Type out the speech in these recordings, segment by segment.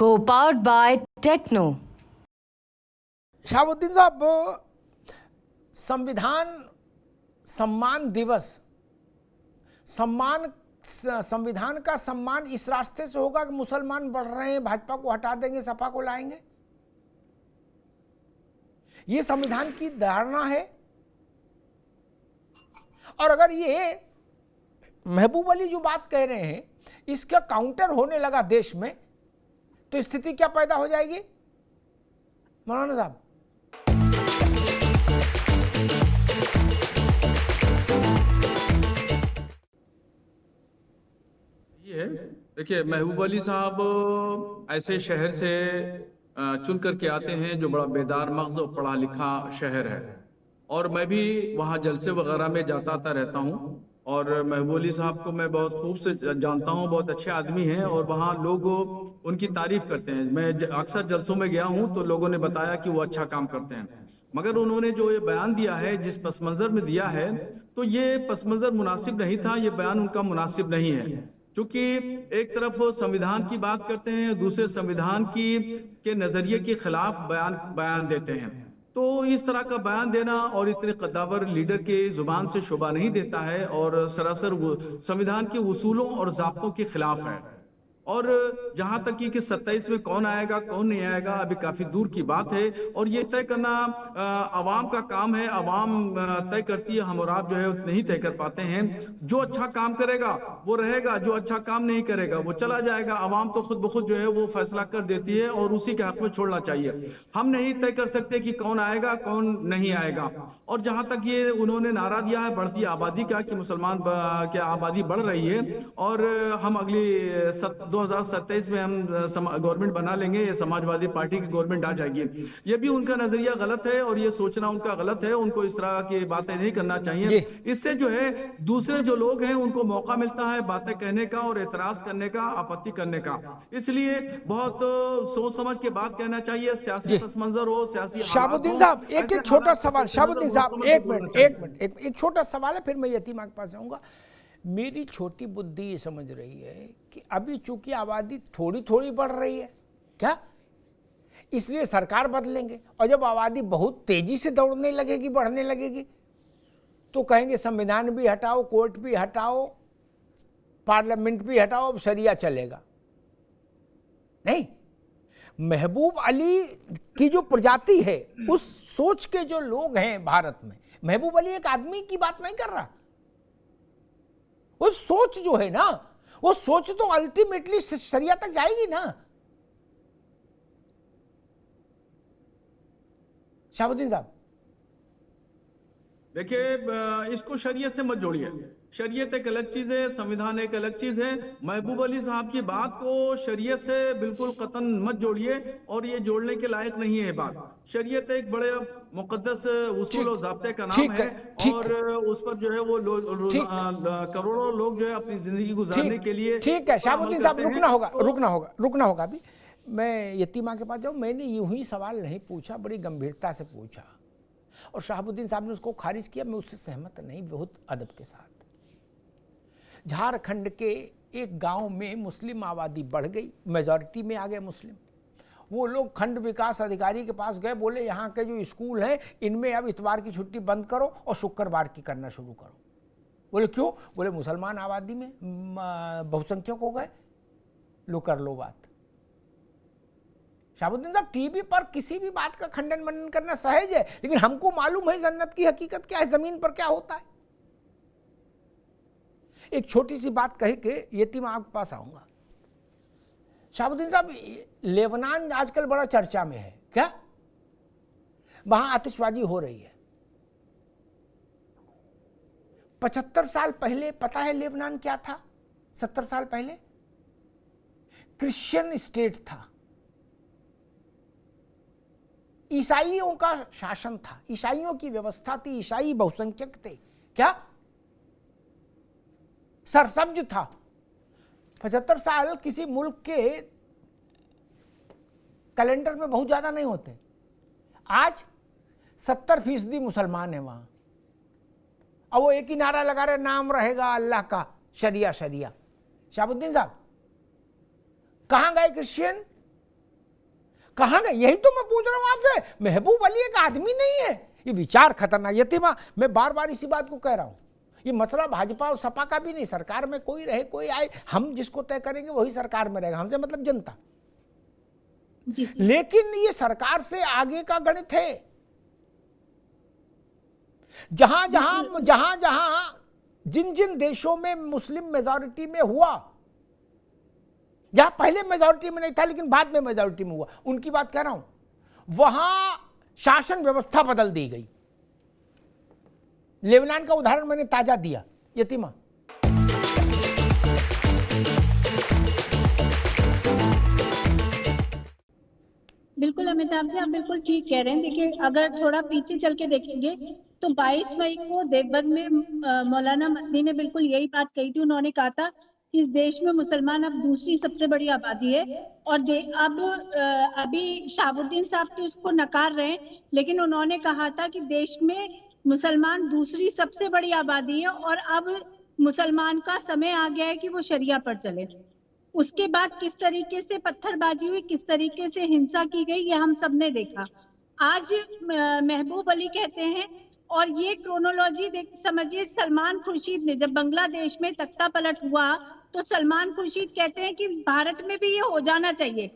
Co-powered by Techno. Shahabuddin साहब, संविधान सम्मान दिवस, संविधान का सम्मान इस रास्ते से होगा कि मुसलमान बढ़ रहे हैं, भाजपा को हटा देंगे, सपा को लाएंगे। ये संविधान की धारणा है। और अगर ये महबूब अली जो बात कह रहे हैं इसका काउंटर होने लगा देश में, तो स्थिति क्या पैदा हो जाएगी मौलाना साहब? ये देखिए, महबूब अली साहब ऐसे शहर से चुन करके आते हैं जो बड़ा बेदार मग़ज़ और पढ़ा लिखा शहर है, और मैं भी वहाँ जलसे वगैरह में जाता आता रहता हूँ। और महबूब अली साहब को मैं बहुत खूब से जानता हूँ, बहुत अच्छे आदमी हैं, और वहाँ लोग उनकी तारीफ करते हैं। मैं अक्सर जलसों में गया हूँ तो लोगों ने बताया कि वो अच्छा काम करते हैं, मगर उन्होंने जो ये बयान दिया है, जिस पस मंज़र में दिया है, तो ये पस मंज़र मुनासिब नहीं था, ये बयान उनका मुनासिब नहीं है। क्योंकि एक तरफ संविधान की बात करते हैं, दूसरे संविधान के नज़रिए के खिलाफ बयान देते हैं। तो इस तरह का बयान देना और इतने कद्दावर लीडर के जुबान से शोभा नहीं देता है, और सरासर वो संविधान के उसूलों और ज़ाब्तों के खिलाफ है। और जहाँ तक कि 27 में कौन आएगा कौन नहीं आएगा अभी काफ़ी दूर की बात है, और ये तय करना आवाम का काम है। आवाम तय करती है, हम और आप जो है नहीं तय कर पाते हैं। जो अच्छा काम करेगा वो रहेगा, जो अच्छा काम नहीं करेगा वो चला जाएगा। आवाम तो खुद ब खुद जो है वो फैसला कर देती है, और उसी के हक में छोड़ना चाहिए। हम नहीं तय कर सकते कि कौन आएगा कौन नहीं आएगा। और जहाँ तक ये उन्होंने नारा दिया है बढ़ती आबादी का, कि मुसलमान की आबादी बढ़ रही है, और हम अगली 2027 में हम गवर्नमेंट बना लेंगे, ये समाजवादी पार्टी की गवर्नमेंट आ जाएगी, ये भी उनका नजरिया गलत है, और ये सोचना उनका गलत है। उनको इस तरह की बातें नहीं करना चाहिए। इससे जो है दूसरे जो लोग हैं उनको मौका मिलता है बातें कहने का और एतराज करने का, आपत्ति करने का। इसलिए बहुत सोच समझ के बात कहना चाहिए। सियासी पस मंजर हो, सियासी शाहबुद्दीन साहब, एक छोटा सवाल। शाहबुद्दीन साहब, एक मिनट, एक छोटा सवाल है, फिर मैं यतीमा के पास जाऊंगा। मेरी छोटी बुद्धि ये समझ रही है कि अभी चूंकि आबादी थोड़ी थोड़ी बढ़ रही है क्या, इसलिए सरकार बदलेंगे, और जब आबादी बहुत तेजी से दौड़ने लगेगी, बढ़ने लगेगी, तो कहेंगे संविधान भी हटाओ, कोर्ट भी हटाओ, पार्लियामेंट भी हटाओ, अब शरिया चलेगा। नहीं, महबूब अली की जो प्रजाति है, उस सोच के जो लोग हैं भारत में, महबूब अली एक आदमी की बात नहीं कर रहा। वो सोच जो है ना, वो सोच तो अल्टीमेटली शरिया तक जाएगी ना। शाहबुद्दीन साहब, देखिए, इसको शरीयत से मत जोड़िए। शरीयत एक अलग चीज है, संविधान एक अलग चीज है। महबूब अली साहब की बात को शरीयत से बिल्कुल कतन मत जोड़िए, और ये जोड़ने के लायक नहीं है बात। शरीयत एक बड़े मुकद्दस उसूल और ज़ाब्ते का नाम है, और उस पर जो है वो करोड़ों लोग जो है अपनी जिंदगी गुजारने के लिए। ठीक है शाहबुद्दीन साहब, रुकना होगा अभी। मैं यतीमा के पास जाऊँ। मैंने यूं ही सवाल नहीं पूछा, बड़ी गंभीरता से पूछा, और शाहबुद्दीन साहब ने उसको खारिज किया। मैं उससे सहमत नहीं, बहुत अदब के साथ। झारखंड के एक गांव में मुस्लिम आबादी बढ़ गई, मेजॉरिटी में आ गए मुस्लिम। वो लोग खंड विकास अधिकारी के पास गए, बोले यहाँ के जो स्कूल हैं इनमें अब इतवार की छुट्टी बंद करो और शुक्रवार की करना शुरू करो। बोले क्यों? बोले मुसलमान आबादी में बहुसंख्यक हो गए, लो कर लो बात। शाहबुद्दीन साहब, टीवी पर किसी भी बात का खंडन मनन करना सहज है, लेकिन हमको मालूम है जन्नत की हकीकत क्या है, जमीन पर क्या होता है। एक छोटी सी बात कही के यतीमा आपके पास आऊंगा। शाहबुद्दीन साहब, लेबनान आजकल बड़ा चर्चा में है क्या? वहां आतिशबाजी हो रही है। 75 साल पहले पता है लेबनान क्या था? 70 साल पहले क्रिश्चियन स्टेट था, ईसाइयों का शासन था, ईसाइयों की व्यवस्था थी, ईसाई बहुसंख्यक थे क्या, सरसब्ज था। 75 साल किसी मुल्क के कैलेंडर में बहुत ज्यादा नहीं होते। आज 70% मुसलमान है वहां, अब वो एक ही नारा लगा रहे, नाम रहेगा अल्लाह का, शरिया शरिया। शाहबुद्दीन साहब, कहां गए क्रिश्चियन? कहाँ गए? यही तो मैं पूछ रहा हूं आपसे। महबूब अली एक आदमी नहीं है, ये विचार खतरनाक। यतीमा, मैं बार बार इसी बात को कह रहा हूं, ये मसला भाजपा और सपा का भी नहीं, सरकार में कोई रहे कोई आए, हम जिसको तय करेंगे वही सरकार में रहेगा, हमसे मतलब जनता। लेकिन ये सरकार से आगे का गणित है। जहां जहां जिन जिन देशों में मुस्लिम मेजॉरिटी में हुआ, जहां पहले मेजॉरिटी में नहीं था लेकिन बाद में मेजॉरिटी में हुआ, उनकी बात कह रहा हूं, वहां शासन व्यवस्था बदल दी गई। लेबनान का उदाहरण मैंने ताजा दिया। यतीमा, बिल्कुल अमिताभ जी, आप बिल्कुल ठीक कह रहे हैं। देखिए, अगर थोड़ा पीछे चल के देखेंगे तो 22 मई को देवबंद में मौलाना मदनी ने बिल्कुल यही बात कही थी। उन्होंने कहा था कि इस देश में मुसलमान अब दूसरी सबसे बड़ी आबादी है, और अब अभी शाहबुद्दीन साहब तो इसको नकार रहे हैं, लेकिन उन्होंने कहा था कि देश में मुसलमान दूसरी सबसे बड़ी आबादी है और अब मुसलमान का समय आ गया है कि वो शरिया पर चले। उसके बाद किस तरीके से पत्थरबाजी हुई, किस तरीके से हिंसा की गई, ये हम सब ने देखा। आज महबूब अली कहते हैं, और ये क्रोनोलॉजी समझिए, सलमान खुर्शीद ने जब बांग्लादेश में तख्ता पलट हुआ तो सलमान खुर्शीद कहते हैं कि भारत में भी ये हो जाना चाहिए,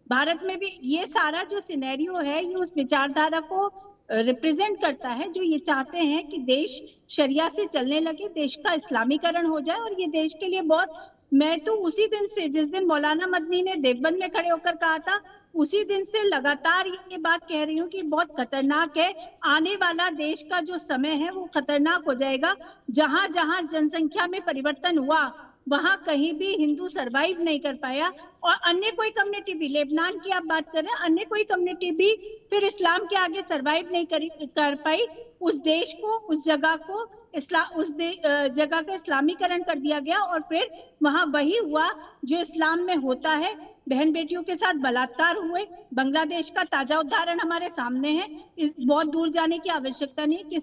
भारत में भी। ये सारा जो सिनेरियो है ये उस विचारधारा को रिप्रेजेंट करता है जो ये चाहते हैं कि देश शरिया से चलने लगे, देश का इस्लामीकरण हो जाए। और ये देश के लिए बहुत, मैं तो उसी दिन से, जिस दिन मौलाना मदनी ने देवबंद में खड़े होकर कहा था, उसी दिन से लगातार ये बात कह रही हूँ कि बहुत खतरनाक है। आने वाला देश का जो समय है वो खतरनाक हो जाएगा। जहां जहां जनसंख्या में परिवर्तन हुआ वहां कहीं भी हिंदू सरवाइव नहीं कर पाया, और अन्य कोई कम्युनिटी भी, लेबनान की आप बात कर रहे हैं, अन्य कोई कम्युनिटी भी फिर इस्लाम के आगे सरवाइव नहीं कर पाई। उस देश को, उस जगह को जगह का इस्लामीकरण कर दिया गया, और फिर वहां वही हुआ जो इस्लाम में होता है। बहन बेटियों के साथ बलात्कार हुए। बांग्लादेश का ताजा उदाहरण हमारे सामने है। इस बहुत दूर जाने की आवश्यकता नहीं।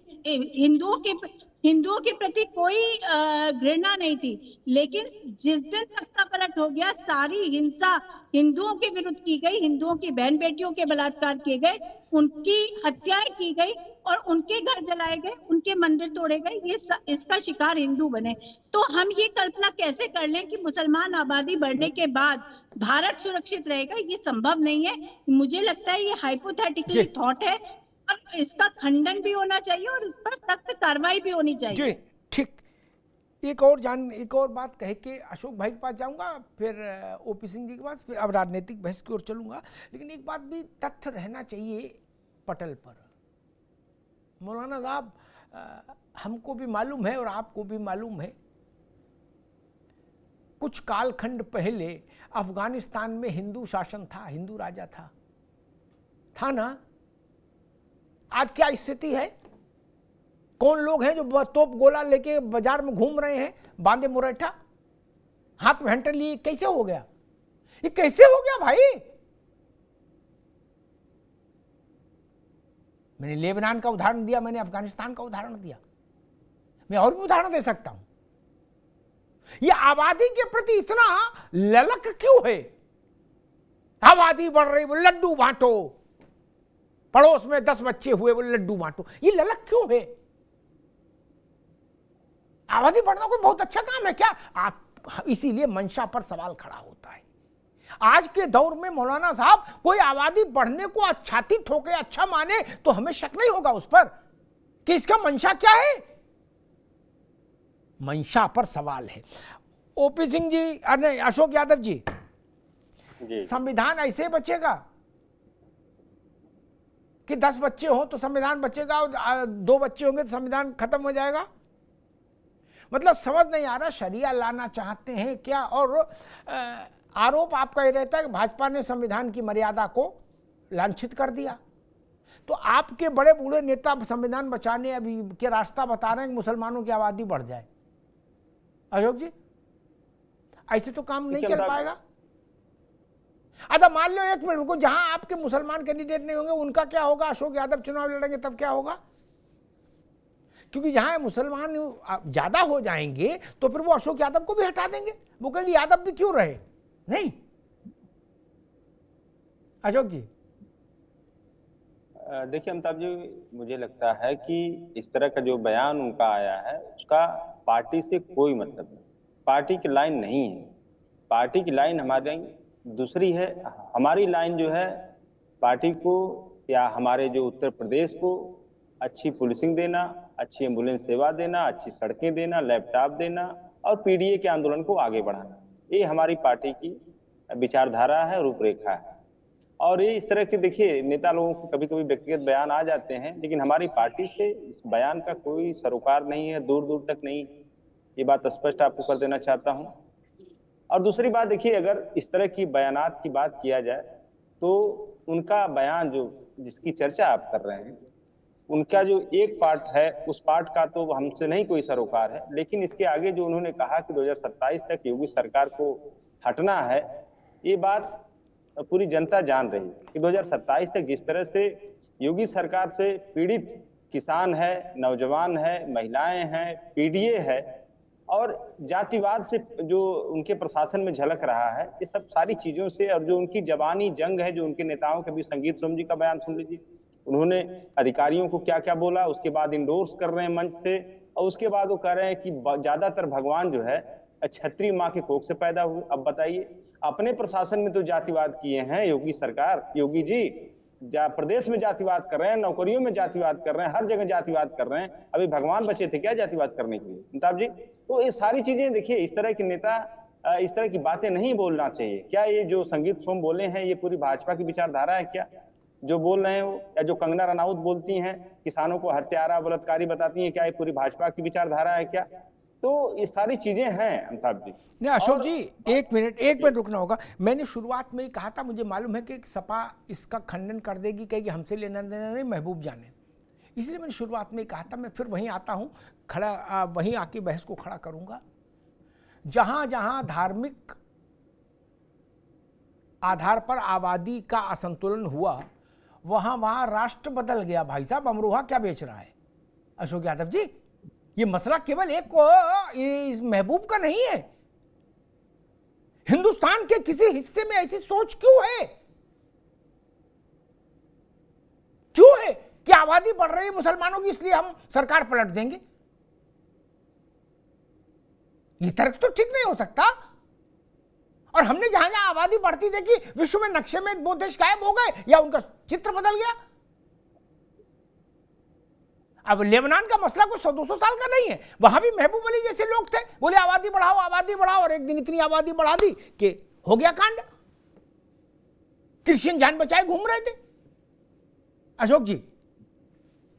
हिंदुओं के प्रति कोई घृणा नहीं थी, लेकिन जिस दिन तख्ता पलट हो गया, सारी हिंसा हिंदुओं के विरुद्ध की गई, हिंदुओं की बहन बेटियों के बलात्कार किए गए, उनकी हत्याएं की गई और उनके घर जलाए गए, उनके मंदिर तोड़े गए। ये इसका शिकार हिंदू बने। तो हम ये कल्पना कैसे कर लें कि मुसलमान आबादी बढ़ने के बाद भारत सुरक्षित रहेगा? ये संभव नहीं है। मुझे लगता है ये हाइपोथेटिकली थॉट है, और इसका खंडन भी होना चाहिए और इस पर सख्त कार्रवाई भी होनी चाहिए। जी ठीक। एक और बात कह के अशोक भाई के पास जाऊंगा, फिर ओपी सिंह जी के पास, फिर अब राजनीतिक बहस की ओर चलूंगा। लेकिन एक बात भी तथ्य रहना चाहिए पटल पर। मौलाना साहब, हमको भी मालूम है और आपको भी मालूम है, कुछ कालखंड पहले अफगानिस्तान में हिंदू शासन था, हिंदू राजा था ना? आज क्या स्थिति है? कौन लोग हैं जो तोप गोला लेके बाजार में घूम रहे हैं, बांधे मुरैठा, हाथ में हंटर लिए? कैसे हो गया? ये कैसे हो गया भाई? मैंने लेबनान का उदाहरण दिया, मैंने अफगानिस्तान का उदाहरण दिया, मैं और भी उदाहरण दे सकता हूं। ये आबादी के प्रति इतना ललक क्यों है? आबादी बढ़ रही, वो लड्डू बांटो, पड़ोस में 10 बच्चे हुए, वो लड्डू बांटो। ये ललक क्यों है? आबादी बढ़ना कोई बहुत अच्छा काम है क्या? आप इसीलिए मंशा पर सवाल खड़ा होता है। आज के दौर में मौलाना साहब, कोई आबादी बढ़ने को छाती ठोके, अच्छा माने, तो हमें शक नहीं होगा उस पर कि इसका मंशा क्या है। मंशा पर सवाल है। ओपी सिंह जी, अरे अशोक यादव जी, संविधान ऐसे बचेगा कि 10 बच्चे हो तो संविधान बचेगा और 2 बच्चे होंगे तो संविधान खत्म हो जाएगा? मतलब समझ नहीं आ रहा, शरिया लाना चाहते हैं क्या? और आरोप आपका ये रहता है कि भाजपा ने संविधान की मर्यादा को लांछित कर दिया। तो आपके बड़े बूढ़े नेता संविधान बचाने अभी के रास्ता बता रहे हैं कि मुसलमानों की आबादी बढ़ जाए। अशोक जी, ऐसे तो काम नहीं चल पाएगा। अच्छा मान लो, एक मिनट रुको, जहां आपके मुसलमान कैंडिडेट नहीं होंगे उनका क्या होगा? अशोक यादव चुनाव लड़ेंगे तब क्या होगा? क्योंकि जहां मुसलमान ज्यादा हो जाएंगे तो फिर वो अशोक यादव को भी हटा देंगे। वो कहेंगे यादव भी क्यों रहे? नहीं, अशोक जी। देखिए अमिताभ जी, मुझे लगता है कि इस तरह का जो बयान उनका आया है उसका पार्टी से कोई मतलब नहीं, पार्टी की लाइन नहीं है। पार्टी की लाइन हमारी दूसरी है। हमारी लाइन जो है पार्टी को या हमारे जो उत्तर प्रदेश को अच्छी पुलिसिंग देना, अच्छी एम्बुलेंस सेवा देना, अच्छी सड़कें देना, लैपटॉप देना और पीडीए के आंदोलन को आगे बढ़ाना, ये हमारी पार्टी की विचारधारा है, रूपरेखा है। और ये इस तरह के देखिए नेता लोगों को कभी कभी व्यक्तिगत बयान आ जाते हैं, लेकिन हमारी पार्टी से इस बयान का कोई सरोकार नहीं है, दूर दूर तक नहीं। ये बात स्पष्ट आपको कर देना चाहता हूं। और दूसरी बात देखिए, अगर इस तरह की बयानात की बात किया जाए तो उनका बयान जो जिसकी चर्चा आप कर रहे हैं, उनका जो एक पार्ट है उस पार्ट का तो हमसे नहीं कोई सरोकार है, लेकिन इसके आगे जो उन्होंने कहा कि 2027 तक योगी सरकार को हटना है, ये बात पूरी जनता जान रही है कि 2027 तक जिस तरह से योगी सरकार से पीड़ित किसान है, नौजवान है, महिलाएं हैं, पीडीए है और जातिवाद से जो उनके प्रशासन में झलक रहा है, ये सब सारी चीजों से, और जो उनकी जबानी जंग है, जो उनके नेताओं के भी, संगीत सोम जी का बयान सुन लीजिए, उन्होंने अधिकारियों को क्या क्या बोला, उसके बाद इंडोर्स कर रहे हैं मंच से, और उसके बाद वो कह रहे हैं कि ज्यादातर भगवान जो है क्षत्रिय माँ के कोख से पैदा हुए। अब बताइए, अपने प्रशासन में तो जातिवाद किए हैं योगी सरकार, योगी जी प्रदेश में जातिवाद कर रहे हैं, नौकरियों में जातिवाद कर रहे हैं, हर जगह जातिवाद कर रहे हैं। अभी भगवान बचे थे क्या जातिवाद करने के लिए अमिताभ जी? तो ये सारी चीजें देखिए, इस तरह के नेता इस तरह की बातें नहीं बोलना चाहिए। क्या ये जो संगीत सोम बोले हैं ये पूरी भाजपा की विचारधारा है क्या जो बोल रहे हैं वो? या जो कंगना रनौत बोलती हैं, किसानों को हत्यारा बलात्कारी बताती हैं, क्या ये पूरी भाजपा की विचारधारा है क्या? तो ये सारी चीजें हैं अमिताभ जी। नहीं अशोक जी, एक मिनट रुकना होगा। मैंने शुरुआत में ही कहा था, मुझे मालूम है कि सपा इसका खंडन कर देगी, कहेगी हमसे लेना देना नहीं, महबूब जाने, इसलिए मैंने शुरुआत में ही कहा था। मैं फिर वहीं आता हूँ, खड़ा वहीं आके बहस को खड़ा करूंगा। जहां जहां धार्मिक आधार पर आबादी का असंतुलन हुआ, वहां वहां राष्ट्र बदल गया। भाई साहब, अमरोहा क्या बेच रहा है अशोक यादव जी? ये मसला केवल एक इस महबूब का नहीं है। हिंदुस्तान के किसी हिस्से में ऐसी सोच क्यों है? क्यों है कि आबादी बढ़ रही है मुसलमानों की, इसलिए हम सरकार पलट देंगे? ये तर्क तो ठीक नहीं हो सकता। और हमने जहां जहां आबादी बढ़ती देखी, विश्व में नक्शे में वो देश गायब हो गए या उनका चित्र बदल गया। अब लेबनान का मसला कोई 100-200 साल का नहीं है। वहां भी महबूब अली जैसे लोग थे, बोले आबादी बढ़ाओ, और एक दिन इतनी आबादी बढ़ा दी कि हो गया कांड। क्रिश्चियन जान बचाए घूम रहे थे। अशोक जी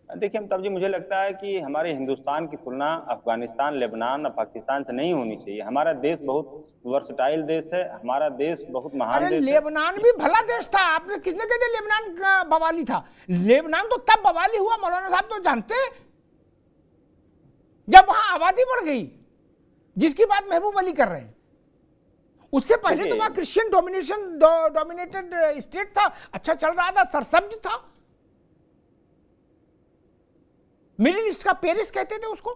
देखिए अमिताभ जी, मुझे लगता है कि हमारे हिंदुस्तान की तुलना अफगानिस्तान, लेबनान और पाकिस्तान से नहीं होनी चाहिए। हमारा देश बहुत वर्सटाइल देश है, हमारा देश बहुत महान देश है। लेबनान भी भला देश था। आपने किसने कह दिया लेबनान का बवाली था? लेबनान तो तब बवाली हुआ, मौलाना साहब तो जानते हैं, जब वहां आबादी बढ़ गई, जिसकी बात महबूब अली कर रहे हैं। उससे पहले तो वहां क्रिश्चियन डोमिनेटेड स्टेट था, अच्छा चल रहा था, सरसब्ज था। मिडिल ईस्ट का पेरिस कहते थे उसको।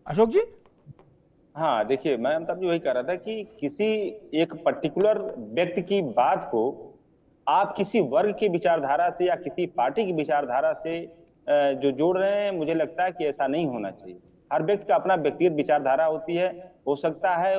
अशोक जी हाँ देखिए, मैं अमिताभ जी वही कह रहा था कि किसी एक पर्टिकुलर व्यक्ति की बात को आप किसी वर्ग की विचारधारा से या किसी पार्टी की विचारधारा से जो जोड़ रहे हैं, मुझे लगता है कि ऐसा नहीं होना चाहिए। हर व्यक्ति का अपना व्यक्तिगत विचारधारा होती है। हो सकता है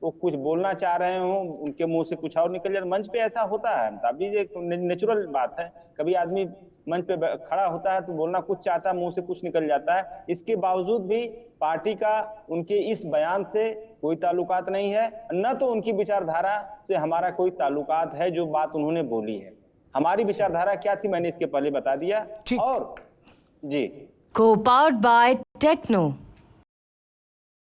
वो कुछ बोलना चाह रहे हो, उनके मुंह से कुछ और निकल जाए। मंच पे ऐसा होता है अमिताभ जी, ये नेचुरल बात है। कभी आदमी मंच पे खड़ा होता है तो बोलना कुछ चाहता है, मुंह से कुछ निकल जाता है। इसके बावजूद भी पार्टी का उनके इस बयान से कोई ताल्लुकात नहीं है, न तो उनकी विचारधारा से हमारा कोई ताल्लुकात है। जो बात उन्होंने बोली है, हमारी विचारधारा क्या थी मैंने इसके पहले बता दिया। और जी Co-powered by Techno.